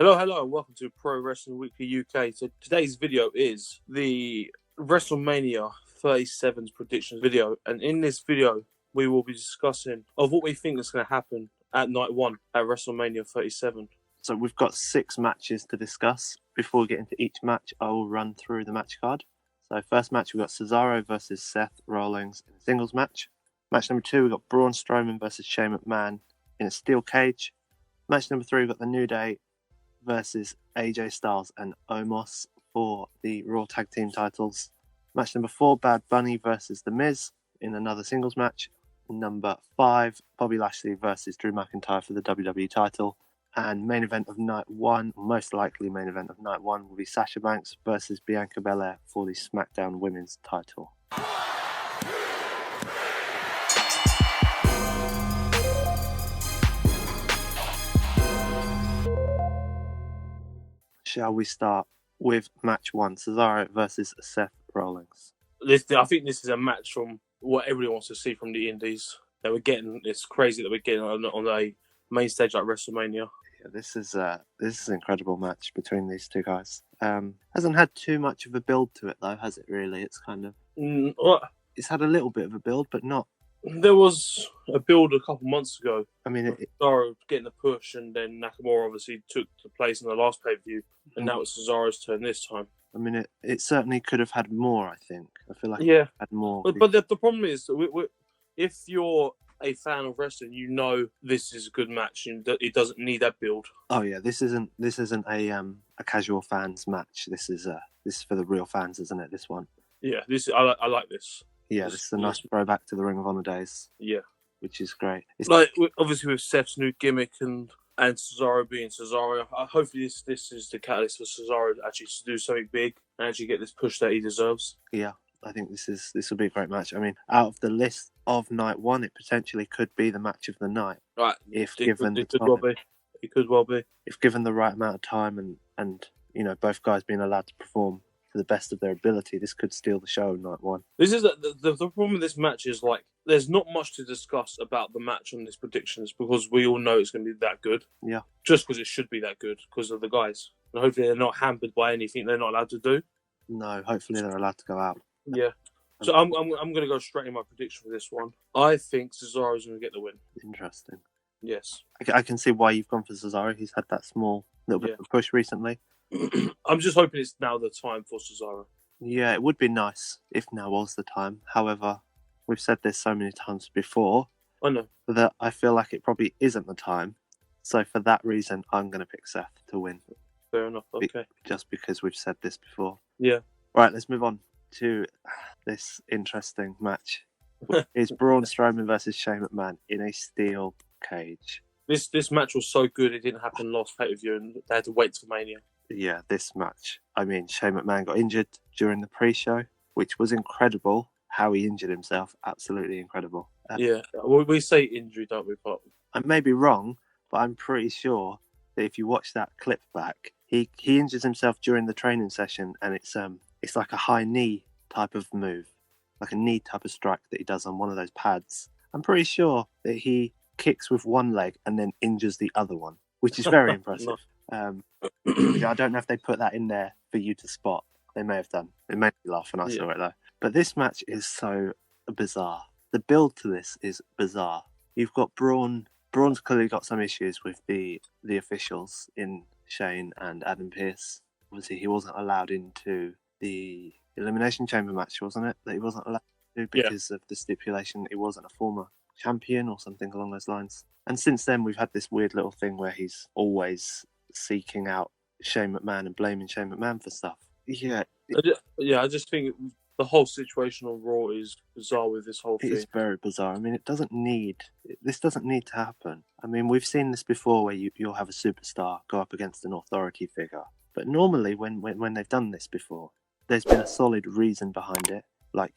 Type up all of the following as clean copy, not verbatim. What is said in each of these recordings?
Hello, and welcome to Pro Wrestling Weekly UK. So today's video is the WrestleMania 37's predictions video, and in this video we will be discussing of what we think is going to happen at night one at WrestleMania 37. So we've got 6 matches to discuss. Before we get into each match, I will run through the match card. So first match, we've got Cesaro versus Seth Rollins in a singles match. Match number 2, we've got Braun Strowman versus Shane McMahon in a steel cage. Match number 3, we've got the New Day versus AJ Styles and Omos for the Raw Tag Team titles. Match number 4, Bad Bunny versus The Miz in another singles match. Number 5, Bobby Lashley versus Drew McIntyre for the WWE title. And main event of night 1, most likely main event of night 1, will be Sasha Banks versus Bianca Belair for the SmackDown Women's title. Shall we start with match 1, Cesaro versus Seth Rollins? I think this is a match from what everyone wants to see from the Indies. That we're getting. It's crazy that we're getting on a main stage like WrestleMania. Yeah, this is an incredible match between these two guys. Hasn't had too much of a build to it though, has it? Really, it's kind of it's had a little bit of a build, but not. There was a build a couple months ago. I mean, Cesaro getting the push, and then Nakamura obviously took the place in the last pay-per-view, and now it's Cesaro's turn this time. I mean, it certainly could have had more. I think. I feel like it had more. But the problem is, if you're a fan of wrestling, you know this is a good match, and it doesn't need that build. Oh yeah, this isn't a casual fans match. This is for the real fans, isn't it? This one. Yeah, I like this. Yeah, this is a nice throwback to the Ring of Honor days. Yeah, which is great. It's obviously with Seth's new gimmick and Cesaro being Cesaro. Hopefully this is the catalyst for Cesaro actually to do something big and actually get this push that he deserves. Yeah, I think this will be a great match. I mean, out of the list of night 1, it potentially could be the match of the night. Right. It could well be. If given the right amount of time and both guys being allowed to perform to the best of their ability, this could steal the show night 1. This is the problem with this match is there's not much to discuss about the match on these predictions because we all know it's going to be that good. Yeah. Just because it should be that good because of the guys. And hopefully they're not hampered by anything they're not allowed to do. No, hopefully they're allowed to go out. Yeah. So I'm going to go straight in my prediction for this one. I think Cesaro's going to get the win. Interesting. Yes. I can see why you've gone for Cesaro. He's had that small little bit of a push recently. I'm just hoping it's now the time for Cesaro. Yeah, it would be nice if now was the time. However, we've said this so many times before. I know. That I feel like it probably isn't the time. So for that reason, I'm going to pick Seth to win. Fair enough, okay. Just because we've said this before. Yeah. Right, let's move on to this interesting match. It's Braun Strowman versus Shane McMahon in a steel cage. This match was so good it didn't happen last pay-per-view and they had to wait for Mania. Yeah, this match. I mean, Shane McMahon got injured during the pre-show, which was incredible. How he injured himself, absolutely incredible. Yeah, we say injury, don't we, Pop? I may be wrong, but I'm pretty sure that if you watch that clip back, he injures himself during the training session, and it's like a high knee type of move, like a knee type of strike that he does on one of those pads. I'm pretty sure that he kicks with one leg and then injures the other one, which is very impressive. I don't know if they put that in there for you to spot. They may have done. It made me laugh when I saw it though. But this match is so bizarre. The build to this is bizarre. You've got Braun. Braun's clearly got some issues with the officials in Shane and Adam Pearce. Obviously, he wasn't allowed into the Elimination Chamber match, wasn't it? That he wasn't allowed to because of the stipulation that he wasn't a former champion or something along those lines. And since then, we've had this weird little thing where he's always seeking out Shane McMahon and blaming Shane McMahon for stuff. Yeah. I just think the whole situation on Raw is bizarre with this whole thing. It's very bizarre. I mean, this doesn't need to happen. I mean, we've seen this before where you'll have a superstar go up against an authority figure. But normally when they've done this before, there's been a solid reason behind it. But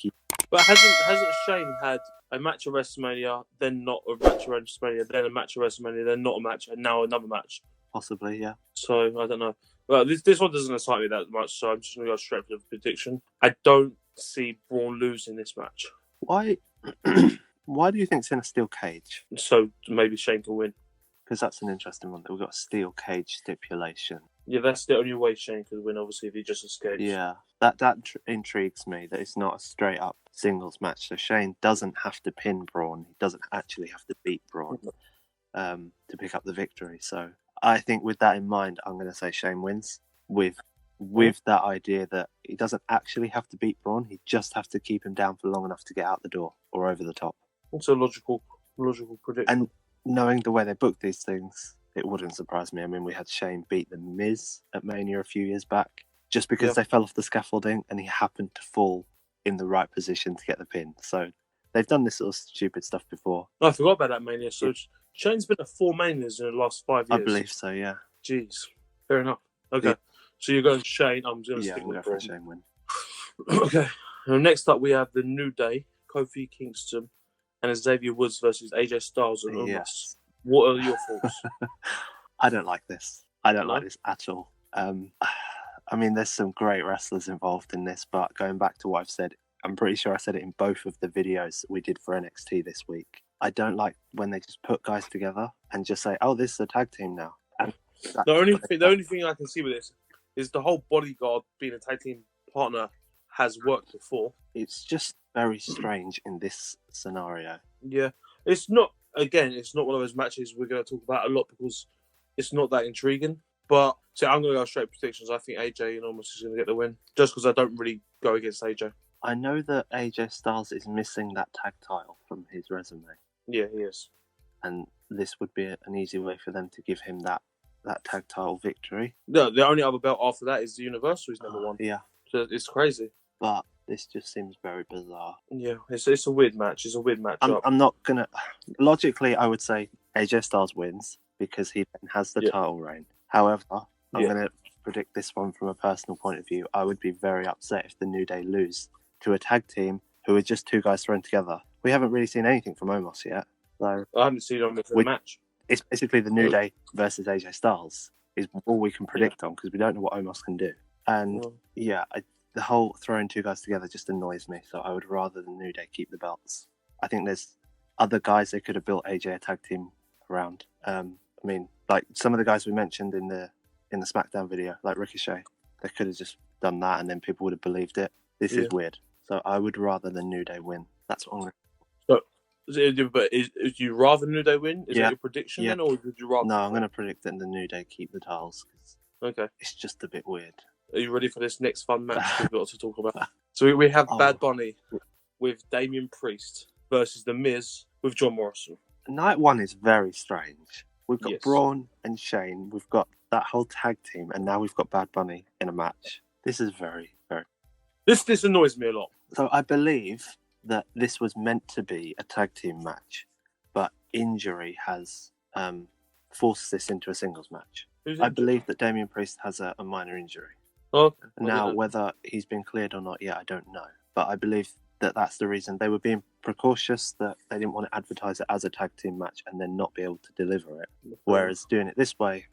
hasn't Shane had a match at WrestleMania, then not a match at WrestleMania, then a match at WrestleMania, then not a match, and now another match? Possibly, yeah. So, I don't know. Well, this one doesn't excite me that much, so I'm just going to go straight for the prediction. I don't see Braun losing this match. Why? Why do you think it's in a steel cage? So maybe Shane can win. because that's an interesting one. We've got a steel cage stipulation. Yeah, that's the only way Shane could win, obviously, if he just escapes. Yeah, that intrigues me, that it's not a straight-up singles match. So Shane doesn't have to pin Braun. He doesn't actually have to beat Braun to pick up the victory. So I think with that in mind, I'm going to say Shane wins with that idea that he doesn't actually have to beat Braun. He just has to keep him down for long enough to get out the door or over the top. It's a logical prediction. And knowing the way they book these things, it wouldn't surprise me. I mean, we had Shane beat The Miz at Mania a few years back just because they fell off the scaffolding and he happened to fall in the right position to get the pin. So they've done this sort of stupid stuff before. I forgot about that Mania. So Shane's been at 4 Manias in the last 5 years. I believe so, yeah. Jeez. Fair enough. Okay. So you're going Shane. I'm going to stick with for a Shane win. Okay. Next up, we have the New Day, Kofi Kingston, and Xavier Woods versus AJ Styles and Omos. Yes. What are your thoughts? I don't like this. I don't like this at all. I mean, there's some great wrestlers involved in this, but going back to what I've said, I'm pretty sure I said it in both of the videos we did for NXT this week. I don't like when they just put guys together and just say, "Oh, this is a tag team now." The only thing I can see with this is the whole bodyguard being a tag team partner has worked before. It's just very strange in this scenario. Yeah, it's not one of those matches we're going to talk about a lot because it's not that intriguing. But so I'm going to go straight predictions. I think AJ and Omos is going to get the win just because I don't really go against AJ. I know that AJ Styles is missing that tag title from his resume. Yeah, he is. And this would be an easy way for them to give him that tag title victory. No, the only other belt after that is the Universal. He's number one. Yeah. So it's crazy. But this just seems very bizarre. Yeah, it's a weird match. It's a weird matchup. I'm not going to... Logically, I would say AJ Styles wins because he then has the title reign. However, I'm going to predict this one from a personal point of view. I would be very upset if the New Day lose to a tag team who are just two guys thrown together. We haven't really seen anything from Omos yet. So I haven't seen Omos in the match. It's basically the New Day versus AJ Styles is all we can predict on because we don't know what Omos can do. And the whole throwing two guys together just annoys me. So I would rather the New Day keep the belts. I think there's other guys they could have built AJ a tag team around. I mean, like some of the guys we mentioned in the SmackDown video, like Ricochet, they could have just done that and then people would have believed it. This is weird. So I would rather the New Day win. That's what I'm going to... But is you rather New Day win? Is that your prediction then, or would you rather? No, I'm going to predict that the New Day keep the titles. Okay. It's just a bit weird. Are you ready for this next fun match we've got to talk about? So we have Bad Bunny with Damien Priest versus The Miz with John Morrison. Night one is very strange. We've got Braun and Shane. We've got that whole tag team, and now we've got Bad Bunny in a match. This is very, very... This annoys me a lot. So I believe that this was meant to be a tag team match, but injury has forced this into a singles match. I believe that Damien Priest has a minor injury. Oh, now, whether he's been cleared or not yet, I don't know. But I believe that that's the reason. They were being precautious, that they didn't want to advertise it as a tag team match and then not be able to deliver it. Whereas doing it this way,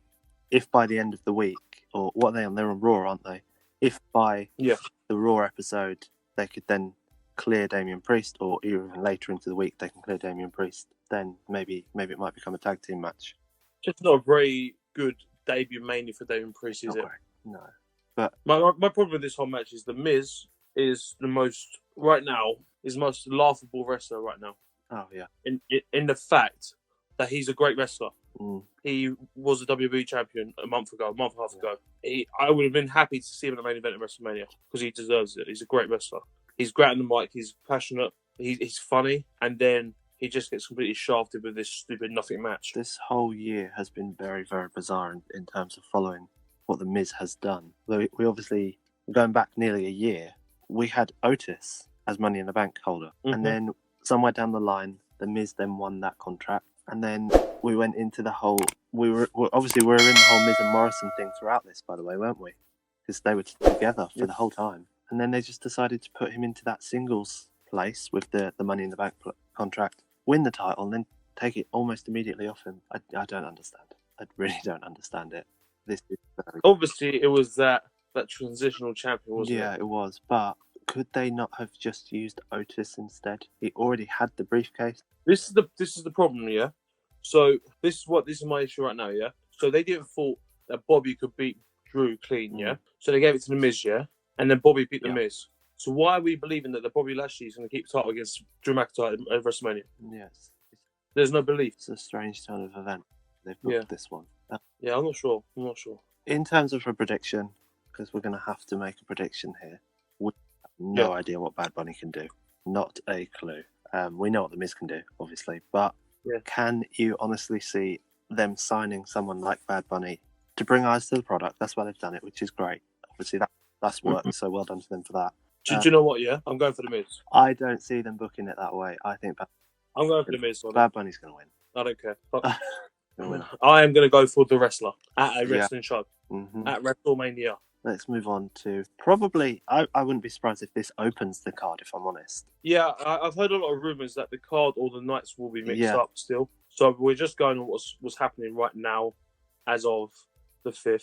if by the end of the week, or what are they on? They're on Raw, aren't they? If by the Raw episode, they could then clear Damien Priest, or even later into the week, they can clear Damien Priest, then maybe it might become a tag team match. Just not a very good debut mainly for Damien Priest, is it? No. But my problem with this whole match is The Miz is the most laughable wrestler right now. Oh yeah. In the fact that he's a great wrestler. Mm. He was a WWE champion a month and a half ago. I would have been happy to see him in the main event of WrestleMania because he deserves it. He's a great wrestler. He's great on the mic. He's passionate. He's funny, and then he just gets completely shafted with this stupid nothing match. This whole year has been very, very bizarre in terms of following what The Miz has done. We obviously, going back nearly a year, we had Otis as Money in the Bank holder. Mm-hmm. And then somewhere down the line, The Miz then won that contract. And then we went into the whole... We were in the whole Miz and Morrison thing throughout this, by the way, weren't we? Because they were together for the whole time. And then they just decided to put him into that singles place with the Money in the Bank contract, win the title, and then take it almost immediately off him. I don't understand. I really don't understand it. This is obviously it was that transitional champion, wasn't it? Yeah, it was. But could they not have just used Otis instead? He already had the briefcase. This is the problem, yeah. So this is my issue right now, yeah? So they didn't thought that Bobby could beat Drew clean, yeah? So they gave it to The Miz, yeah? And then Bobby beat The Miz. So why are we believing that the Bobby Lashley is going to keep the title against Drew McIntyre at WrestleMania? Yes. There's no belief. It's a strange turn of event. They've booked this one. Yeah, I'm not sure. In terms of a prediction, because we're going to have to make a prediction here, we have no idea what Bad Bunny can do. Not a clue. We know what The Miz can do, obviously, but can you honestly see them signing someone like Bad Bunny to bring eyes to the product? That's why they've done it, which is great. Obviously, that's worked, so well done to them for that. Do you know what, yeah? I'm going for The Miz. I don't see them booking it that way. I think I'm going for The Miz. Bad Bunny's going to win. I don't care. I am going to go for the wrestler at a wrestling show at WrestleMania. Let's move on to probably. I wouldn't be surprised if this opens the card, if I'm honest. Yeah, I've heard a lot of rumours that the card or the nights will be mixed up still. So we're just going on what's happening right now as of the 5th.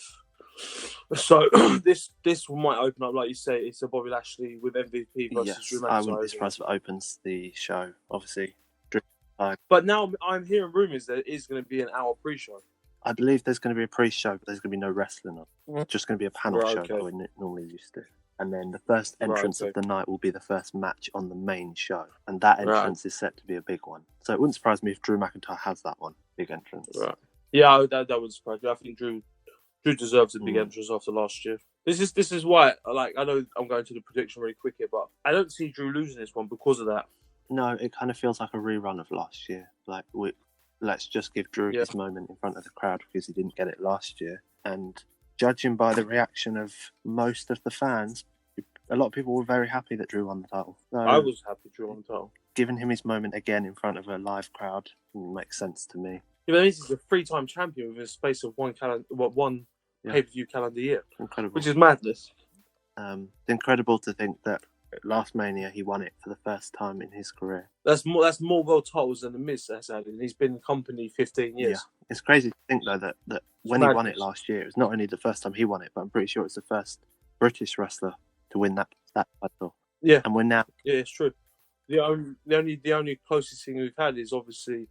So this might open up, like you say, it's a Bobby Lashley with MVP versus Drew McIntyre. I wouldn't be surprised if it opens the show, obviously. But now I'm hearing rumours that it is going to be an hour pre-show. I believe there's going to be a pre-show, but there's going to be no wrestling on. It's just going to be a panel show that we normally used to. And then the first entrance of the night will be the first match on the main show. And that entrance is set to be a big one. So it wouldn't surprise me if Drew McIntyre has that one, big entrance. Right. Yeah, that wouldn't surprise me. I think Drew deserves a big entrance after last year. This is why, I know I'm going to the prediction really quick here, but I don't see Drew losing this one because of that. No, it kind of feels like a rerun of last year. Let's just give Drew his moment in front of the crowd because he didn't get it last year. And judging by the reaction of most of the fans, a lot of people were very happy that Drew won the title. So, I was happy Drew won the title. Giving him his moment again in front of a live crowd makes sense to me. Yeah, but he's a 3-time champion within the space of one pay-per-view calendar year. Incredible. Which is madness. It's incredible to think that last Mania he won it for the first time in his career. That's more world titles than The Miz has had, and he's been in company 15 years. Yeah. It's crazy to think though that when he won it last year, it was not only the first time he won it, but I'm pretty sure it's the first British wrestler to win that title. Yeah. And we're now. Yeah, it's true. The only closest thing we've had is obviously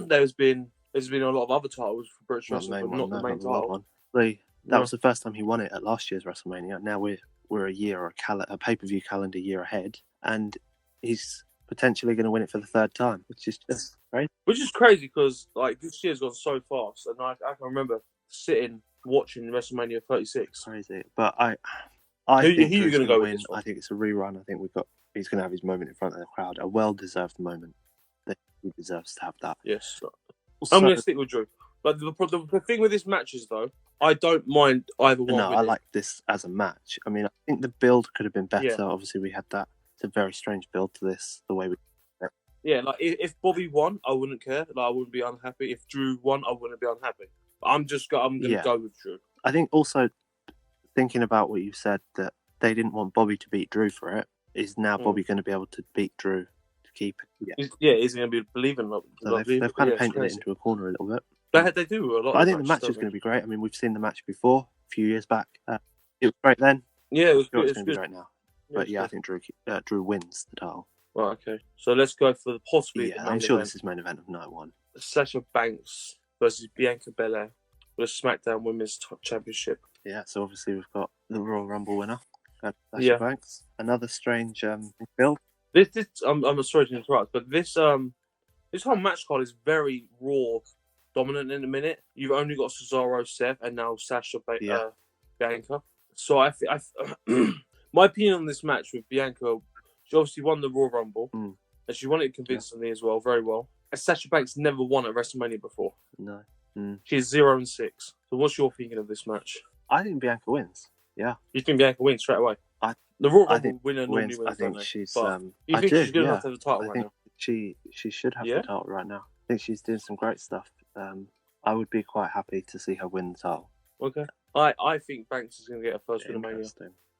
there's been a lot of other titles for British wrestlers, but not the main title. That was the first time he won it at last year's WrestleMania. Now we're a year or a pay-per-view calendar year ahead, and he's potentially going to win it for the third time, which is just crazy. Which is crazy because this year's gone so fast, and I can remember sitting watching WrestleMania 36. Crazy, but I who think are you going to go with? I think it's a rerun. I think he's going to have his moment in front of the crowd, a well-deserved moment. That he deserves to have that. Yes, I'm going to stick with Drew. But the thing with this match is, though, I don't mind either one. No, I like this as a match. I mean, I think the build could have been better. Yeah. Obviously, we had that. It's a very strange build to this, the way we... Yeah, if Bobby won, I wouldn't care. I wouldn't be unhappy. If Drew won, I wouldn't be unhappy. I'm going to go with Drew. I think also, thinking about what you said, that they didn't want Bobby to beat Drew for it, is now Bobby going to be able to beat Drew to keep it? Yeah, he's going to be believing. So they've kind of painted it into a corner a little bit. They do a lot. I think the match is going to be great. I mean, we've seen the match before a few years back. It was great then. Yeah, it was good. It's going to be great now. But I think Drew wins the title. Right, okay. So let's go for possibly. Yeah, I'm sure this is main event of night one. Sasha Banks versus Bianca Belair with a SmackDown Women's Championship. Yeah, so obviously we've got the Royal Rumble winner, Sasha Banks. Another strange build. I'm sorry to interrupt, but this whole match card is very Raw dominant in a minute. You've only got Cesaro, Seth, and now Sasha Bianca. So I my opinion on this match with Bianca, she obviously won the Royal Rumble, and she won it convincingly as well, very well. And Sasha Banks never won at WrestleMania before. No. She's 0-6. So what's your thinking of this match? I think Bianca wins. Yeah. You think Bianca wins straight away? The Royal Rumble winner wins. normally wins. I think she's. You think she's good enough to have the title right now? She should have the title right now. I think she's doing some great stuff. I would be quite happy to see her win the title. Okay. I think Banks is going to get her first win of Mania.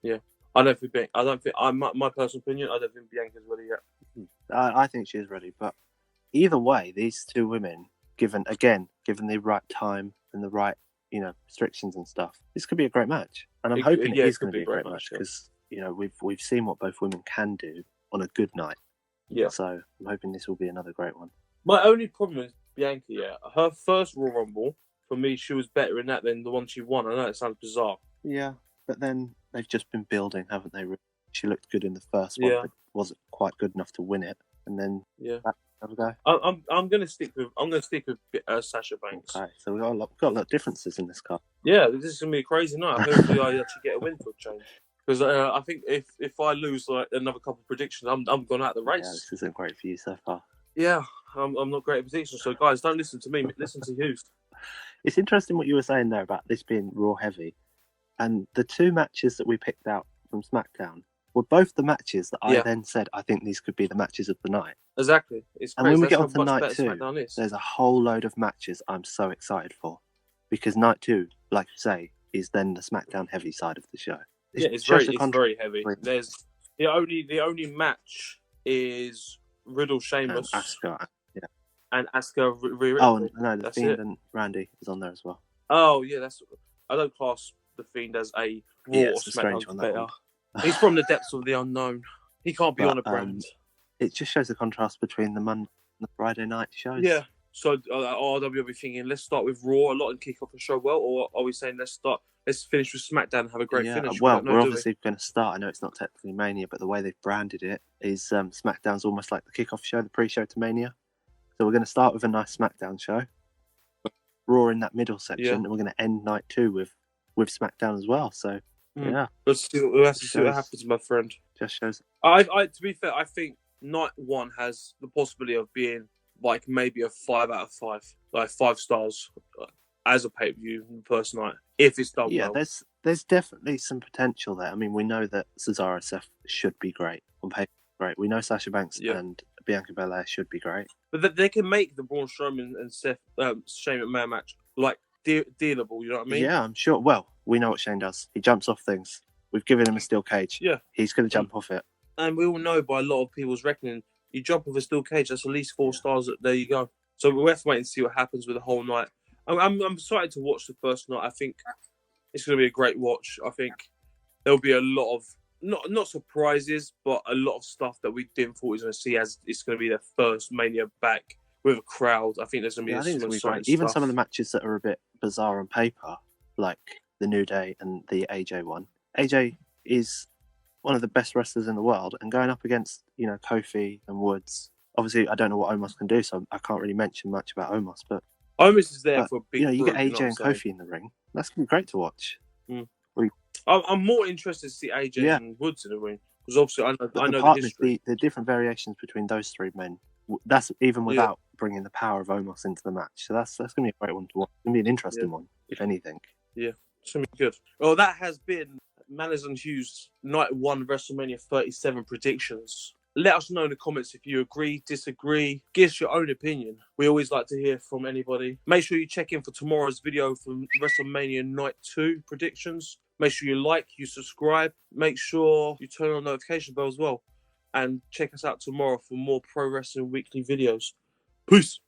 Yeah. I don't think. My personal opinion. I don't think Bianca's ready yet. I think she is ready, but either way, these two women, given the right time and the right restrictions and stuff, this could be a great match. And I'm hoping it is going to be a great match because we've seen what both women can do on a good night. Yeah. So I'm hoping this will be another great one. My only problem is Bianca, yeah. Her first Royal Rumble, for me, she was better in that than the one she won. I know it sounds bizarre. Yeah, but then they've just been building, haven't they? She looked good in the first one, but wasn't quite good enough to win it. And then have a go. I'm gonna stick with Sasha Banks. Okay, so we've got a lot of differences in this card. Yeah, this is gonna be a crazy night. Hopefully, I actually get a win for a change. Because I think if I lose like another couple of predictions, I'm gone out of the race. Yeah, this isn't great for you so far. Yeah, I'm not great at predictions. So guys, don't listen to me. Listen to you. It's interesting what you were saying there about this being Raw heavy, and the two matches that we picked out from SmackDown were both the matches that I then said I think these could be the matches of the night. Exactly. It's crazy. And when we get on to night 2, there's a whole load of matches I'm so excited for, because night 2, like you say, is then the SmackDown heavy side of the show. It's very heavy. There's the only match is Riddle, Sheamus, Asuka, and Asuka. Oh no, the Fiend and Randy is on there as well. Oh yeah, I don't class the Fiend as a Raw or SmackDown better. He's from the depths of the unknown. He can't be on a brand. It just shows the contrast between the Monday and the Friday night shows. Yeah. So RW will be thinking, let's start with Raw a lot and kick off the show well, or are we saying let's finish with SmackDown and have a great finish? Well, we're obviously going to start. I know it's not technically Mania, but the way they've branded it is SmackDown's almost like the kickoff show, the pre-show to Mania. So we're going to start with a nice SmackDown show, Raw in that middle section, and we're going to end night 2 with SmackDown as well. So let's see what happens, my friend. Just shows. To be fair, I think night 1 has the possibility of being like maybe a 5 out of 5, like 5 stars as a pay-per-view first night, if it's done well. Yeah, there's definitely some potential there. I mean, we know that Cesaro Seth should be great on paper. Great. We know Sasha Banks and Bianca Belair should be great. But they can make the Braun Strowman and Seth Shane McMahon match like dealable. You know what I mean? Yeah, I'm sure. Well, we know what Shane does. He jumps off things. We've given him a steel cage. Yeah, he's going to jump off it. And we all know by a lot of people's reckoning, you jump off a steel cage, that's at least 4 stars. There you go. So we'll have to wait and see what happens with the whole night. I'm excited to watch the first night. I think it's going to be a great watch. I think there'll be a lot of not surprises, but a lot of stuff that we didn't thought we was going to see, as it's going to be their first Mania back with a crowd. I think there's going to be some exciting stuff. Even some of the matches that are a bit bizarre on paper, like the New Day and the AJ one. AJ is one of the best wrestlers in the world, and going up against, Kofi and Woods. Obviously, I don't know what Omos can do, so I can't really mention much about Omos, but Omos is there for a big you get AJ and Kofi in the ring. That's going to be great to watch. I'm more interested to see AJ and Woods in the ring, because obviously I know the history. The different variations between those 3 men. That's even without bringing the power of Omos into the match. So that's going to be a great one to watch. It's going to be an interesting one, if anything. Yeah, it's going to be good. Well, that has been Manners and Hughes Night 1 WrestleMania 37 predictions. Let us know in the comments if you agree, disagree. Give us your own opinion. We always like to hear from anybody. Make sure you check in for tomorrow's video from WrestleMania Night 2 predictions. Make sure you subscribe. Make sure you turn on the notification bell as well. And check us out tomorrow for more Pro Wrestling Weekly videos. Peace.